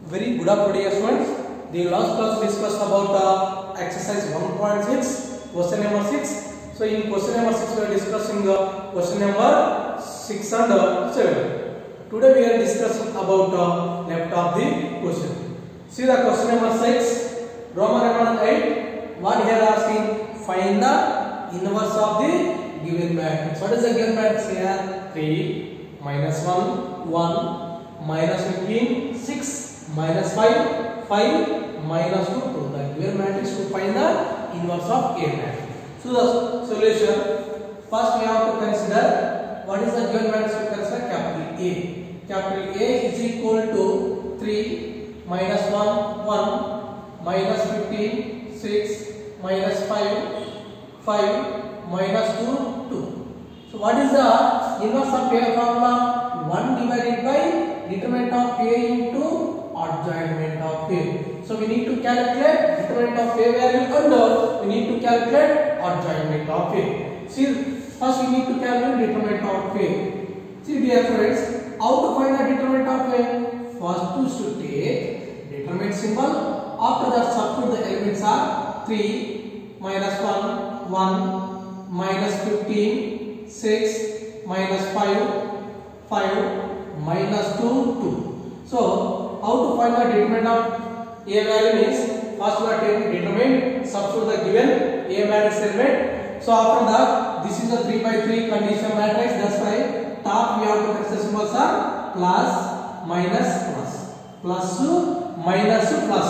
Very good afternoon, students. The last class discussed about exercise 1.6, question number 6. So in question number 6 we are discussing question number 6 and 7. Today we are discussing about left of the question. See the question number 6, Roman number 8. What here asking? Find the inverse of the given matrix. What is the given matrix here? 3 minus 1 1 minus 15 6 minus 5 5 minus 2 2. The given matrix to find the inverse of A matrix. So the solution, first we have to consider what is the given matrix. We consider capital A. Capital A is equal to 3 minus 1 1 minus 15 6 minus 5 5 minus 2 2. So what is the inverse of A formula? 1 divided by determinant of A into adjointment of A. So we need to calculate determinant of A value and we need to calculate adjointment of A. See, first we need to calculate determinant of A. See dear friends, how to find the determinant of A? First we should take determinant symbol. After that substitute the elements are 3 minus 1 1 minus 15 6 minus 5 5 minus 2 2. So how to find the determinant of A value means first we are taking determinant, substitute the given A matrix element. So after that, this is a 3 by 3 condition matrix. That's why top we have to consider symbols are plus minus plus plus minus plus.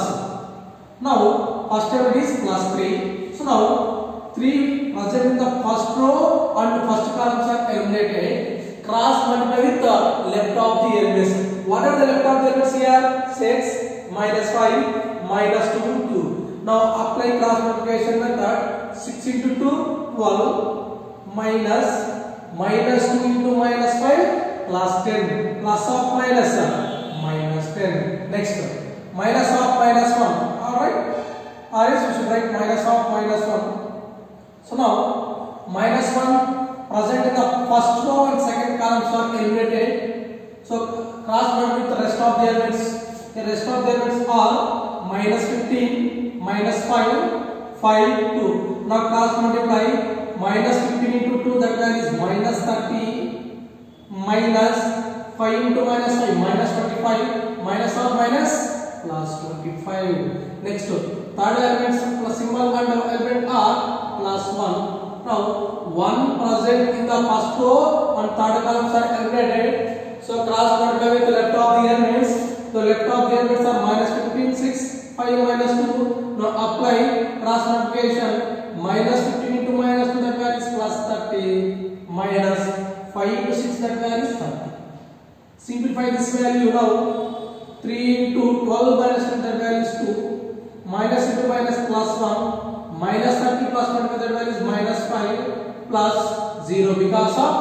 Now first element is plus 3. So now 3 present in the first row and first columns are eliminated. Cross multiply with the left of the elements. What are the left of the elements here? 6 minus 5 minus 2 2. Now apply cross multiplication method. 6 into 2 12 minus minus 2 into minus 5 plus 10 plus of minus minus 10. Next minus of minus 1. Alright, or else we should write minus of minus 1. So now minus 1 present in the first row and second columns are eliminated. So cross multiply with the rest of the elements. The rest of the elements are minus 15 minus 5 5 2. Now cross multiply minus 15 into 2, that value is minus 30 minus 5 into minus 5 minus 25 minus of minus plus 25. Next third elements plus symbol and element are plus 1. Now 1 present in the first row and third columns are eliminated. So cross multiply with the left of the elements. The left of the elements are minus 15 6 5 minus 2. Now apply cross multiplication. Minus 15 into minus 2, that value is plus 30 minus 5 into 6, that value is 30. Simplify this value now. 3 into 12 minus 10, that value is 2. Minus into minus plus 1. Minus 30 plus 1, that value is minus 5 plus 0 because of,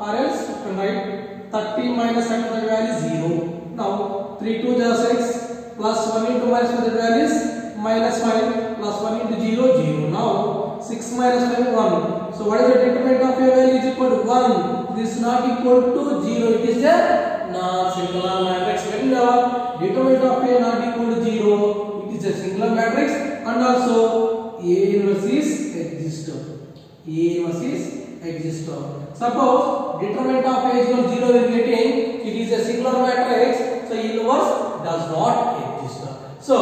or else you can write 30 minus 30, that value is 0. Now 3 2 is 6 plus 1 into minus 1, that value is minus 5 plus 1 into 0 0. Now 6 minus 5 1. So what is the determinant of A value is equal to 1. This is not equal to 0. It is a non-singular matrix. When the determinant of A not equal to 0, it is a singular matrix and also A inverse is exists. A inverse is exists. Suppose determinant of A is equal to 0 is getting, it is a singular matrix, so inverse does not exist. So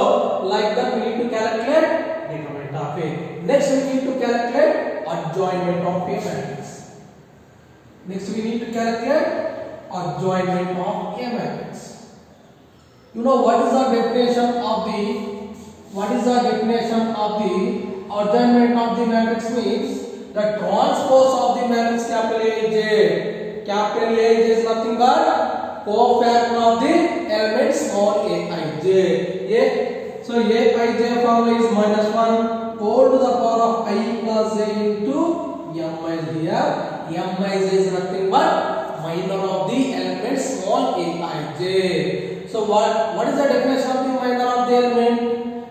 like that we need to calculate determinant of A. Next we need to calculate adjointment of A matrix. Next we need to calculate adjointment of A matrix. You know what is the definition of the adjointment of the matrix means the transpose of the matrix capital AJ. Capital AJ is nothing but cofactor of the element small aij. So aij formula is minus 1 all to the power of I plus j into mij here. Mij is nothing but minor of the element small aij. So what is the definition of the minor of the element?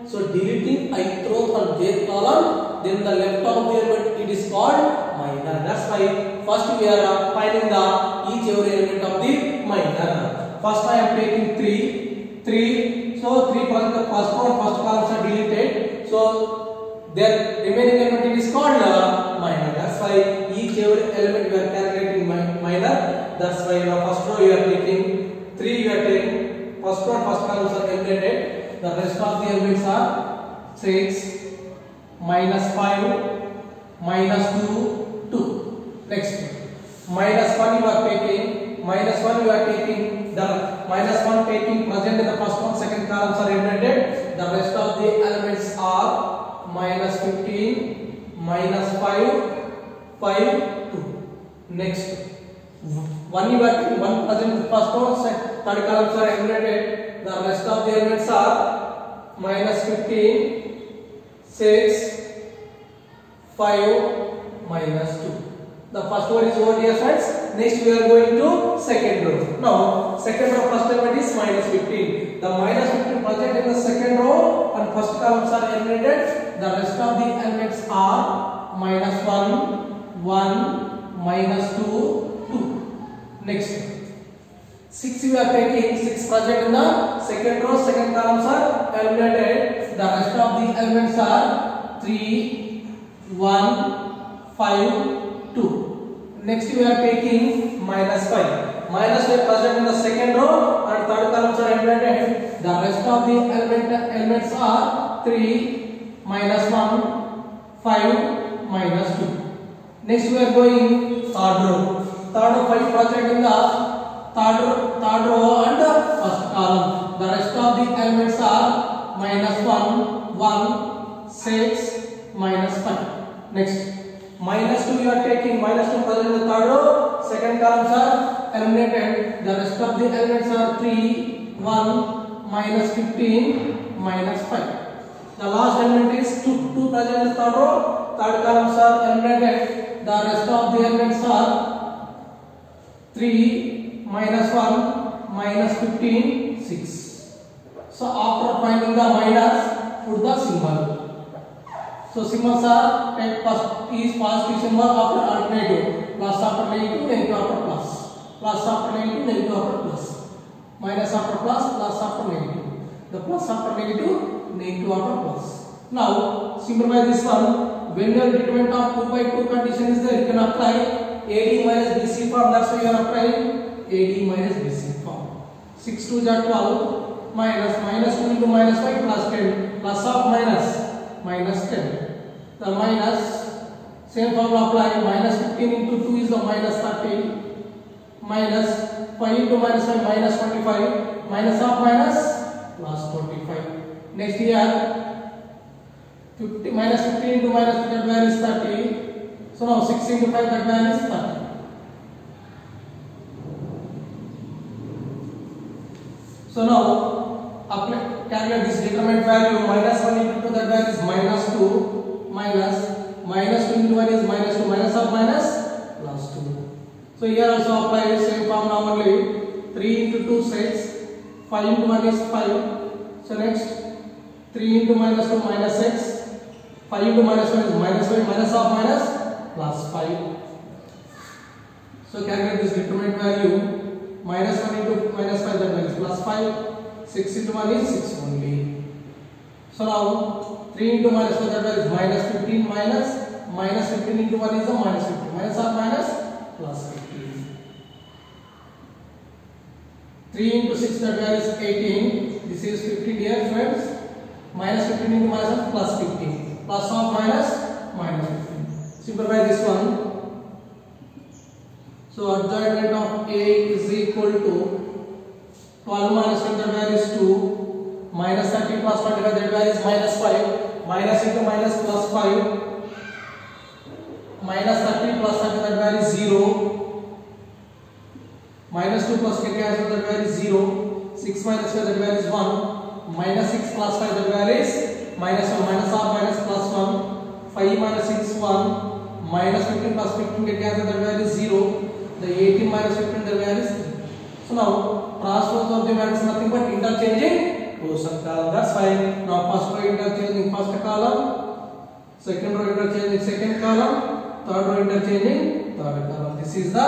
So deleting ith row from jth column, then the left of the element, it is called minor. That's why first we are finding the each every element of the minor. First I am taking 3 3. So the first row and first columns are deleted, so their remaining element is called minor. That's why each every element we are calculating minor. That's why in the first row you are taking 3, you are taking first row and first columns are eliminated. The rest of the elements are 6, minus 5, minus 2, 2. Next, minus 1 you are taking, minus 1 you are taking, the minus 1 taking present in the first one, second columns are eliminated. The rest of the elements are minus 15, minus 5, 5, 2. Next, 1 you are taking, 1 present in the first one, third columns are eliminated. The rest of the elements are minus 15, 6, 5, minus 2. The first one is over here, friends. Next we are going to second row. Now second row first element is minus 15. The minus 15 present in the second row and first columns are eliminated. The rest of the elements are minus 1, 1, minus 2, 2. Next, 6 we are taking, 6 present in the second row, second columns are eliminated. The rest of the elements are 3, 1, 5, 2. Next we are taking minus 5. Minus 5 present in the second row and third columns are eliminated. The rest of the elements are 3, minus 1, 5, minus 2. Next we are going third row. Third row 5 present in the third row and first column. The rest of the elements are minus 1, 1, 6, minus 5. Next, minus 2 you are taking, minus 2 present in the third row, second columns are eliminated. The rest of the elements are 3, 1, minus 15, minus 5. The last element is 2 present in the third row, third columns are eliminated. The rest of the elements are 3, minus 1, minus 15, 6. So after finding the minus, put the symbol. So symbols are, take first is positive symbol after alternative, plus after negative, negative after plus, plus after negative, negative after plus, minus after plus, plus after negative, the plus after negative, negative after plus. Now simplify this one. When your determinant of 2 by 2 condition is there, you can apply AD minus BC form. That's why you are applying AD minus BC form. 6 2 is 12, minus 2 into minus 5 plus 10, plus of minus 10. The minus, same formula apply, minus 15 into 2 is the minus 30, minus 5 into minus 5, minus 25, minus of minus, plus 25. Next here, 50, minus 15 into minus 5, that value is 30. So now 6 into 5, that value is 30. So now, calculate this determinant value, minus 1 into 2, that value is minus 2. Minus 2 into 1 is minus 2, minus of minus, plus 2. So here also apply the same formula only. 3 into 2 6, 5 into 1 is 5. So next, 3 into minus 2 minus 6, 5 into minus 1 is minus 5, minus of minus, plus 5. So calculate this determinant value, minus 1 into minus 5, that value is plus 5, 6 into 1 is 6 only. So now 3 into minus 5, that value is minus 15, minus 15 into 1 is the minus 15, minus of minus, plus 15. 3 into 6, that value is 18, this is 15 here friends, minus 15 into minus 1, plus 15, plus of minus 15. Simplify this one. So adjoint of A is equal to 12 minus 10, that value is 2, minus 30 plus 25, that value is minus 5, minus into minus plus 5, minus 30 plus 30, that value is 0, minus 2 plus 50, that value is 0, 6 minus 5, that value is 1, minus 6 plus 5, that value is minus 1, minus of minus plus 1, 5 minus 6 1, minus 15 plus 15, get cancelled, that value is 0, the 18 minus 15, the value is 3. So now transpose of the values is nothing but interchanging rows and columns. That's why now first row interchanging first column, second row interchanging second column, third row interchanging third column. This is the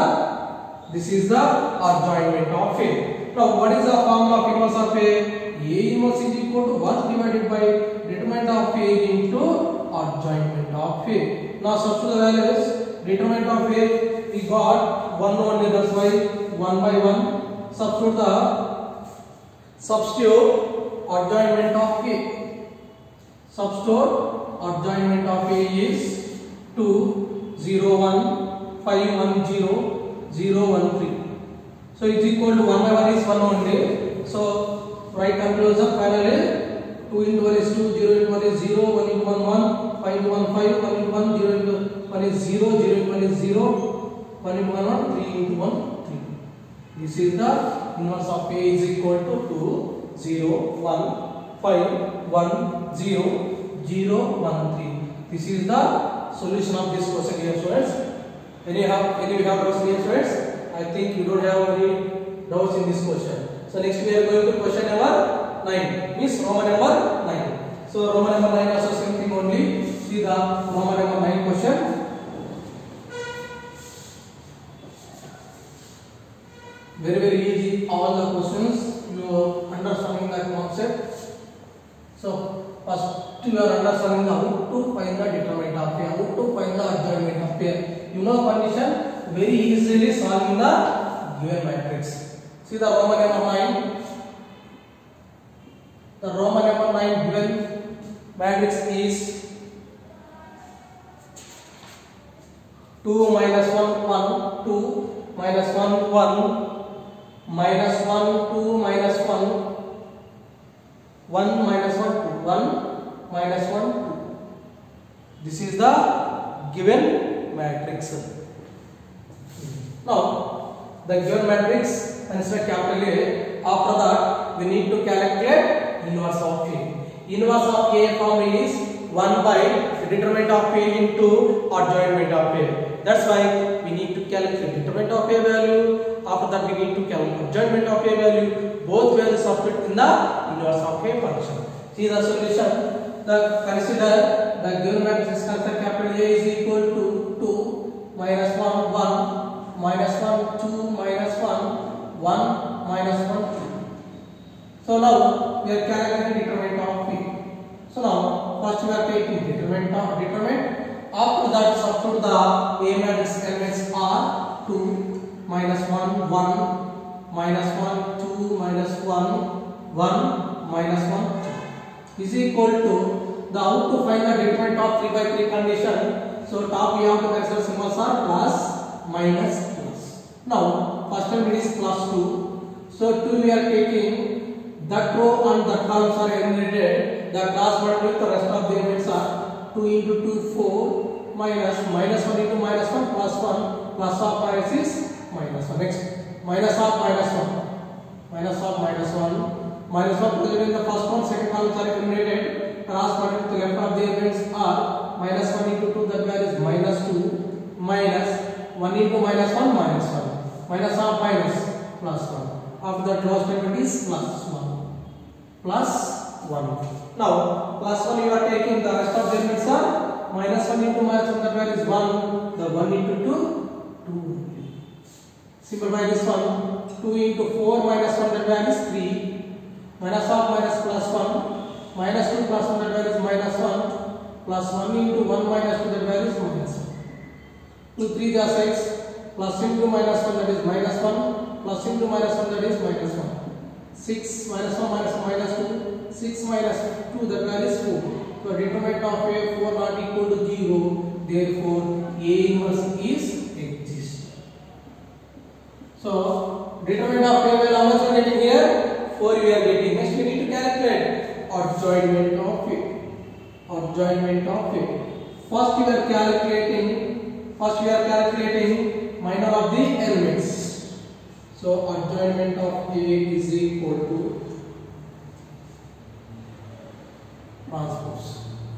adjointment of A. Now what is the formula of inverse of A? A inverse is equal to 1 divided by determinant of A into adjointment of A. Now substitute the values. Determinant of A we got 1 only, that's why 1 by 1. Substitute adjointment of A. Substitute adjointment of A is 2 0 1 5 1 0 0 1 3. So it's equal to 1 by 1 is 1 only. So write conclusion. Finally 2 into 1 is 2, 0 into 1 is 0, 1 into 1 1, 5 into 1 5, 1 into 1 0 into 1 is 0, 0 into 1 is 0, 1 into 1 1, 3 into 1 3. This is the inverse of A is equal to 2 0 1 5 1 0 0 1 3. This is the solution of this question here, students. Any have doubts here, students? I think you don't have any doubts in this question. So next we are going to question number 9. Means Roman number 9. So Roman number 9 also same thing only. See the Roman number 9 question. Very easy. All the questions you are understanding that concept. So first you are understanding the how to find the determinant of A, how to find the adjointment of A. You know condition. Very easily solving the given matrix. See the Roman number 9. The Roman number 9 given matrix is 2 minus 1 1 2 minus 1 1 minus 1 2 minus 1 1 minus 1 2 1 minus 1 2. This is the given matrix. Now the given matrix consider capital A. After that we need to calculate inverse of A. Inverse of A form is 1 by determinant of A into adjointment of A. That's why we need to calculate determinant of A value. After that we need to calculate adjointment of A value. Both values substitute in the inverse of A function. See the solution. Consider the given matrix consider capital A is equal to 2 minus 1 1 minus 1 2 minus 1 1 minus 1 2. So now we are calculating determinant of P. So now first we are taking determinant. After that substitute the A matrix elements are 2 minus 1 1 minus 1 2 minus 1 1 minus 1 2 is equal to the how to find the determinant of 3 by 3 condition. So top we have to consider symbols are plus minus plus. Now first element is plus 2. So 2 we are taking that row and that columns are eliminated. The cross product with the rest of the elements are 2 into 2 4 minus 1 into minus 1 plus 1 plus of minus is minus 1. Next minus of minus 1 minus of minus 1 minus 1 present in the first one, second columns are eliminated. Cross product with the left of the elements are minus 1 into 2, that value is minus 2 minus 1 into minus 1 minus 1 minus of minus plus 1. After that last element is plus 1 plus 1. Now plus 1 you are taking the rest of the elements are minus 1 into minus 1, that value is 1. The 1 into 2 2. Simplify this one. 2 into 4 minus 1, that value is 3. Minus of minus plus 1 minus 2 plus 1, that value is minus 1 plus 1 into 1 minus 2, that value is minus 1. 2 3 the 6 plus into minus 1, that is minus 1 plus into minus 1, that is minus 1. 6 minus 1 minus 1 minus 2 6 minus 2, that value is 4. So determinant of A 4 not equal to 0, therefore A inverse is exist. So determinant of A value how much we are getting here? 4 we are getting. Next we need to calculate adjointment of A. Adjointment of A. First we are calculating minor of the elements. So adjointment of A is equal to transpose.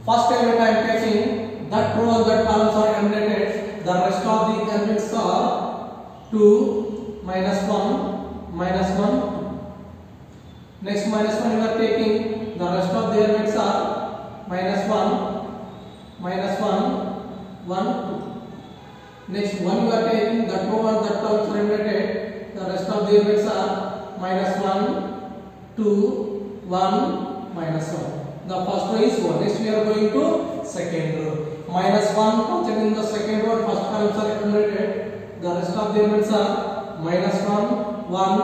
First element I am taking, that row and that columns are eliminated. The rest of the elements are 2 minus 1 minus 1 2. Next minus 1 you are taking, the rest of the elements are minus 1 minus 1 1 2. Next 1 you are taking, that row and that columns are eliminated. The rest of the elements are -1, 2, 1, -1. The first row is 1. Next we are going to second row. -1 contained in the second row. First columns are eliminated. The rest of the elements are -1, 1,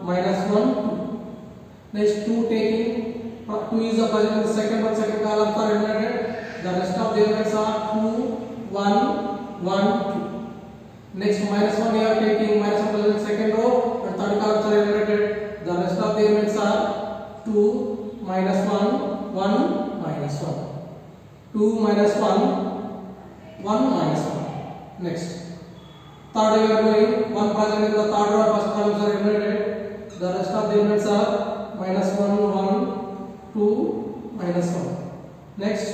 -1, 2. Next 2 taking 2 is the present in the second one. Second columns are eliminated. The rest of the elements are 2, 1, 1, 2. Next -1 we are taking -1 present in the second row. And third columns are eliminated. The rest of the elements are 2, -1, 1, -1. 2, -1, 1, -1. Next. Third we are going 1 present in the third row. First columns are eliminated. The rest of the elements are -1, 1, 2, -1. Next.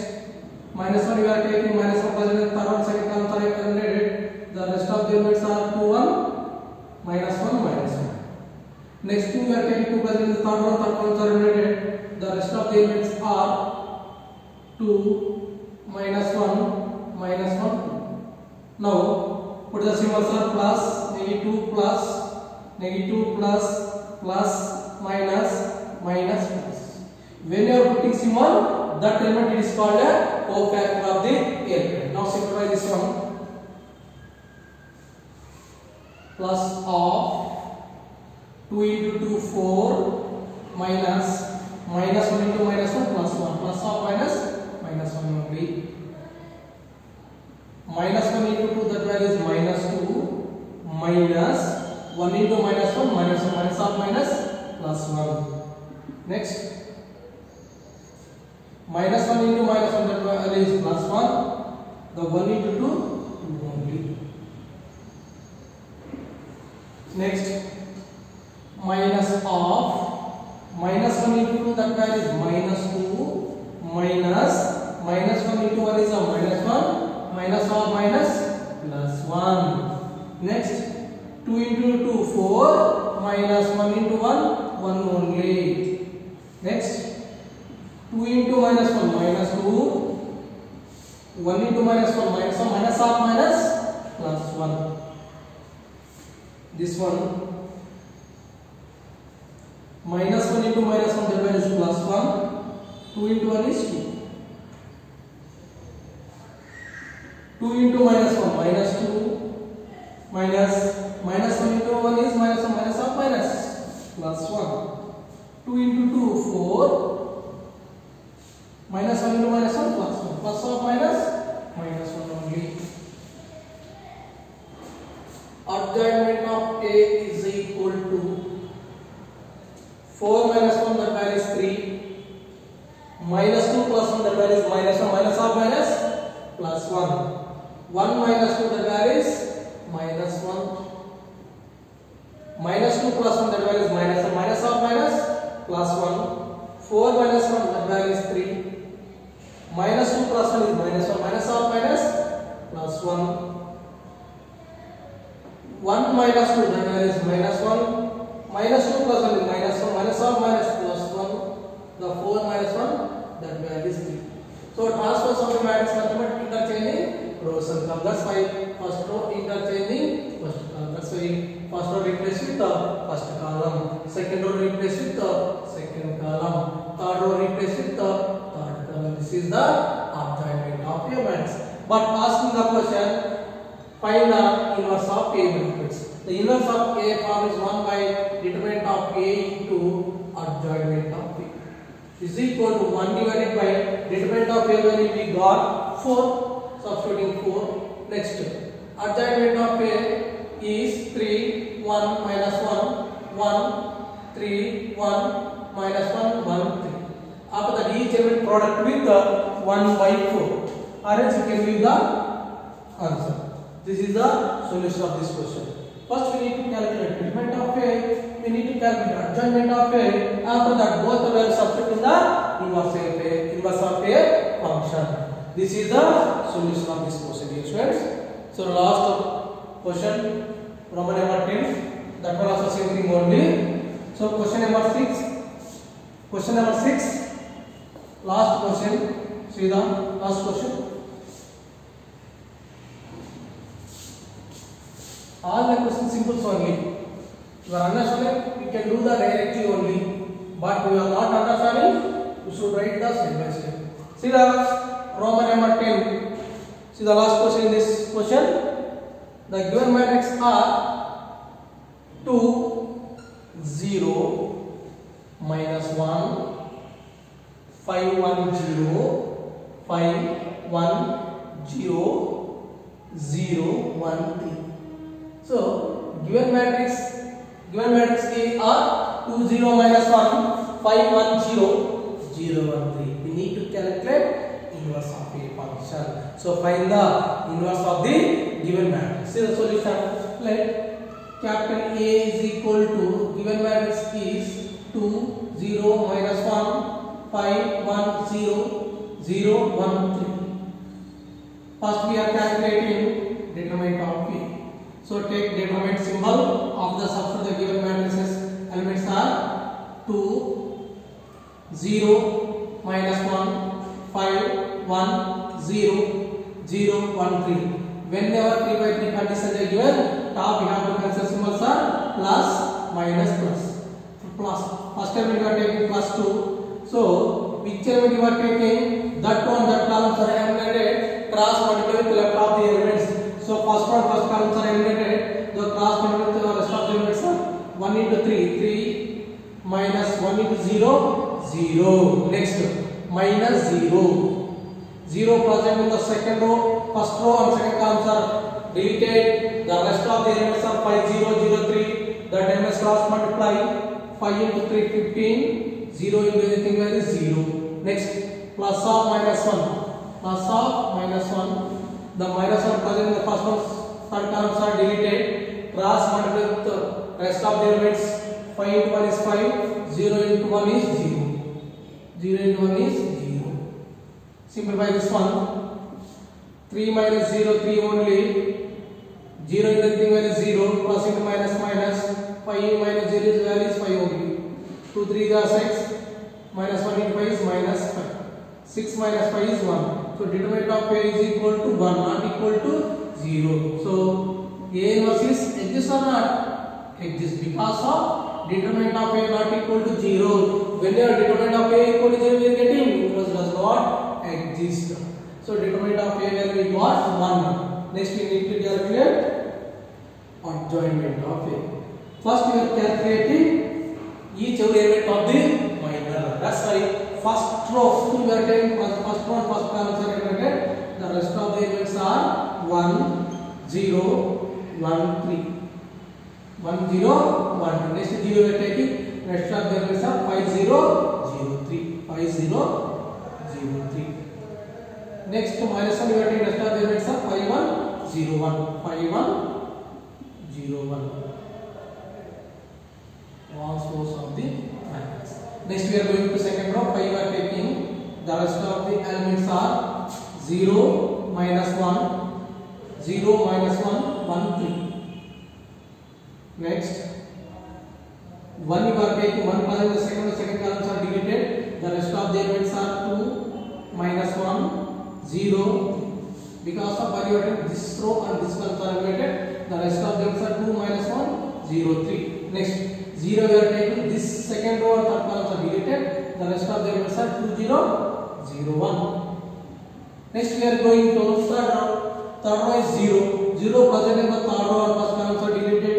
-1 we are taking -1 present in the third row. Second columns are eliminated. The rest of the elements are 2, 1, -1, -1. Next 2 we are taking 2 present in the third row. Third columns are eliminated. The rest of the elements are 2, -1, -1, 2. Now put the symbols are plus, -2, plus, -2, plus, plus, minus, minus, plus. When you are putting symbol, that element is called a cofactor of the element. Now simplify this one. Plus of 2 into 2, 4, minus, -1 into -1, plus 1. Plus of minus, -1 only. -1 into 2, that value is -2, minus 1 into -1, -1, minus of minus, plus 1. Next, -1 into -1, that value is plus 1. The 1 into 2, 2 only. Next, minus of -1 into 2, that value is -2, minus -1 into 1 is a -1, minus of minus, plus 1. Next, 2 into 2, 4, minus 1 into 1, 1 only. Next, 2 into -1, -2, 1 into -1, -1, minus of minus, plus 1. This one, -1 into -1, that value is plus 1, 2 into 1 is 2. 2 into -1, -2, minus -1 into 1 is -1, minus of minus, plus 1. 2 into 2, 4, -1 into -1, plus 1, plus of minus, -1 only. Adjoint of A is equal to 4 minus 1, that value is 3, -2 plus 1, that value is -1, minus of minus, plus 1. 1 minus 2, that value is -1. -2 plus 1, that value is -1, minus of minus, plus 1. 4 minus 1, that value is 3. -2 plus 1 is -1, minus of minus, plus 1. 1 minus 2, that value is -1. -2 plus 1 is -1, minus of minus, plus 1. The 4 minus 1, that value is 3. So transfers of the matrix mathematics interchanging rows and columns. That's why first row interchanging first column. That's why first row replaced with the first column. Second row replaced with the second column. Third row replaced with the third column. This is the adjoint of a matrix. But asking the question, find the inverse of A matrix. The inverse of A form is 1 by determinant of A into adjoint of A. Is equal to 1 divided by determinant of A value we got 4, substituting 4. Next, adjoint of A is 3, 1, minus 1, 1, 3, 1, minus 1, 1, 3. After that, each element product with 1 by 4. Or else you can give the answer. This is the solution of this question. First, we need to calculate determinant of A. We need to calculate adjoint of A. After that, both the values substitute in the inverse of A function. This is the solution of this question, dear students. So last question, Roman number 10. That one also same thing only. So question number 6. Question number 6. Last question. See the last question. All the questions simple only. You are understanding? You can do that directly only, but you are not understanding. You should write the step by step. See the Roman number 10. See the last question in this question. The given matrix are 2, 0, minus 1, 5, 1, 0, 5, 1, 0, 0, 1, 3. So given matrix A are 2, 0, minus 1, 5, 1, 0, 0, 1, 3. We need to calculate inverse of a function. So find the inverse of the given matrix. See the solution. Let capital A is equal to given matrix is 2, 0, minus 1, 5, 1, 0, 0, 1, 3. First we are calculating determinant of P. So take determinant symbol of the subset of the given matrices. Elements are 2, 0, minus 1, 5, 1, 0, 0, 1, 3. Whenever 3 by 3 conditions are given, top we have to consider symbols are plus, minus, plus. Plus. First element we are taking plus 2. So which element you are taking, that one, that columns are eliminated, cross multiply with left of the elements. So first one, first columns are eliminated, the cross multiply with the rest of the elements are 1 into 3, 3 minus 1 into 0, 0. Next, minus 0. 0 present in the second row, first row and second columns are deleted. The rest of the elements are 5, 0, 0, 3. That elements cross multiply. 5 into 3, 15. 0 into anything value is 0. Next, plus of minus 1. Plus of minus 1. The minus 1 present in the first one, third columns are deleted. Cross multiply with the rest of the elements. 5 into 1 is 5. 0 into 1 is 0. 0 into 1 is 0. Simplify this one. 3 minus 0, 3 only. 0 into anything value is 0. Plus into minus minus. 5 minus 0 is value is 5 only. 2, 3 are 6. Minus 1 into 5 is minus 5. 6 minus 5 is 1. So determinant of A is equal to 1, not equal to 0. So A inverse is exists or not? Exists, because of determinant of A not equal to 0. Whenever determinant of A equal to 0 we are getting, inverse does not exist. So determinant of A value we got 1. Next we need to calculate adjointment of A. First we are calculating each element of the minor. That's why first row we are taking first row and first columns are eliminated. The rest of the elements are 1, 0, 1, 3. 1, 0, 1, 2. Next 0 we are taking. Rest of the elements are 5, 0, 0, 3. 5, 0, 0, 3. Next minus 1 we are taking. Rest of the elements are 5, 1, 0, 1. 5, 1, 0, 1. All source of the matrix. Next we are going to second row. 5 we are taking. The rest of the elements are 0, minus 1, 0, minus 1, 1, 3. Next 1 you are taking. 1 present the second columns are deleted. The rest of the elements are 2, minus 1, 0. Because of value of this row and this columns are eliminated. The rest of them are 2, minus 1, 0, 3. Next 0 we are taking. This second row and third columns are deleted. The rest of the elements are 2, 0, 0, 1. Next we are going to third row. Third row is 0. 0 present in the third row and first columns are deleted.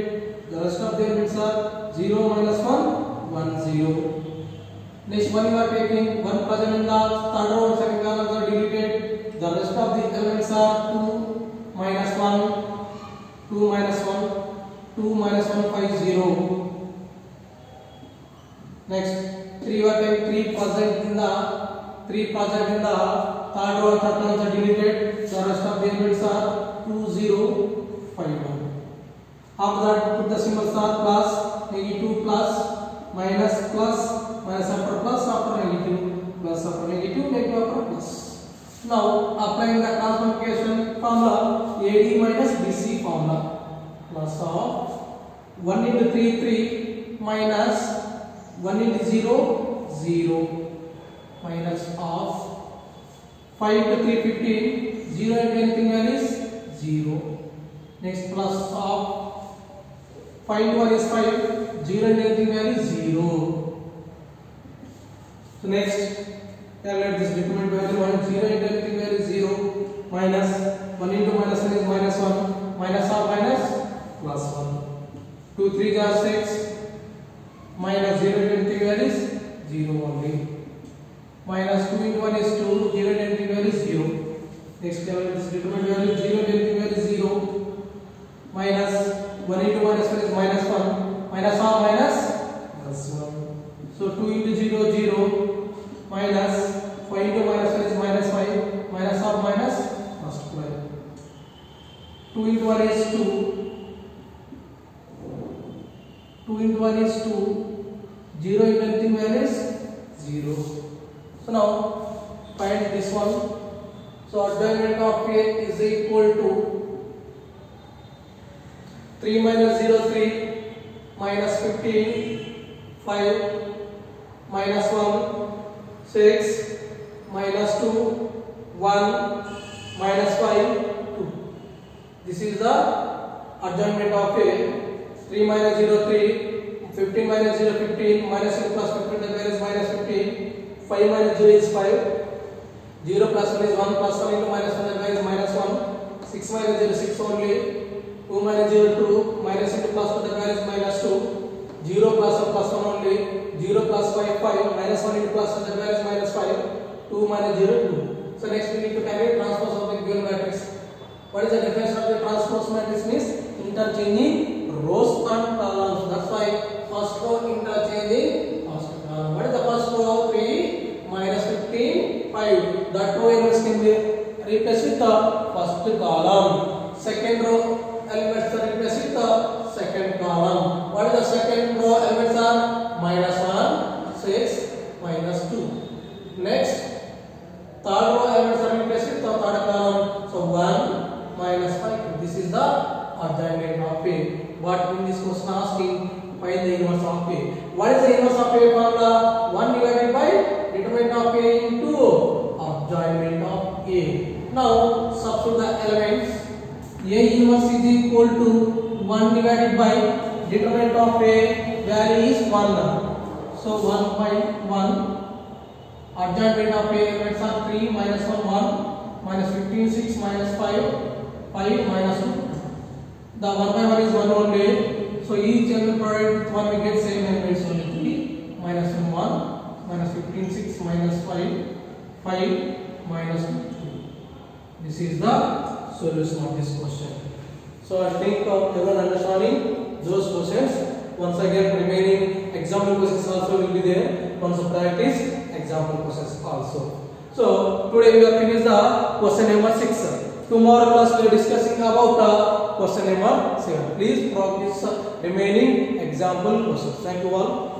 The rest of the elements are 0, minus 1, 1, 0. Next 1 you are taking. 1 present in the third row and second columns are deleted. The rest of the elements are 2, minus 1, 2, minus 1, 2, minus 1, 5, 0. Next 3 you are taking. 3 present in the third row and third columns are deleted. The rest of the elements are 2, 0, 5, 1. After that put the symbols are plus, negative, plus, minus, plus, minus after plus, after negative, plus after negative, negative after plus. Now applying the cross multiplication formula, AD minus BC formula. Plus of 1 into 3, 3, minus 1 into 0, 0, minus of 5 into 3, 15, 0 into anything value is 0. Next plus of 5 into 1 is 5. 0 into anything value is 0. So next, calculate this determinant value. 1 0 into anything value is 0. Minus 1 into minus 1 is minus 1. Minus or minus plus 1. 2 3 are 6. Minus 0 into anything value is 0 only. Minus 2 into 1 is 2. 0 into anything value is 0. Next, calculate this determinant value. 0 into anything value is 0. Minus 1 into minus 1 is minus 1. Minus or minus plus 1. So 2 into 0 0. Minus 5 into minus 1 is minus 5. Minus or minus plus 12. 2 into 1 is 2. 2 into 1 is 2. 0 into anything value is 0. So now find this one. So adjoint of A is equal to 3 minus 0 3 minus 15 5 minus 1 6 minus 2 1 minus 5 2. This is the adjoint of A. 3 minus 0 3 15 minus 0 15 minus 0 plus 15 the value is minus 15. 5 minus 0 is 5. 0 plus 1 is 1 plus 1 into minus 1 the value is minus 1. 6 minus 0 6 only. 2 minus 0 2 minus into plus 1 the value is minus 2. 0 plus 1 plus 1 only. 0 plus 5 5 minus 1 into plus 1 the value is minus 5. 2 minus 0 2. So next we need to calculate transpose of the given matrix. What is the definition of the transpose matrix? Means interchanging rows and columns. That's why first row interchanging first column. What is the first row? 3 minus 15 5. That row elements can be replaced with the first column. Second row elements are replaced with the second column. What is the second row elements are? Minus 1 6 minus 2. Next, third row elements are replaced with the third column. So 1 minus 5. This is the adjoint of A. But in this question asking find the inverse of A. What is the inverse of A formula? 1 divided by determinant of A into adjoint of A. Now substitute the elements. A inverse is equal to 1 divided by determinant of A value is 1. So 1.1 adjoint of A elements are 3 minus 1 1 minus 15 6 minus 5 5 minus 2. The 1 by 1 is 1 only. So each element provided with 1 we get same elements only. 3 minus 1 1 minus 15 6 minus 5 5 minus 2. This is the solution of this question. So I think everyone understanding those questions. Once again remaining example questions also will be there. Once practice example questions also. So today we have finished the question number 6. Tomorrow class we are discussing about question number 7. Please practice remaining example questions. Thank you all.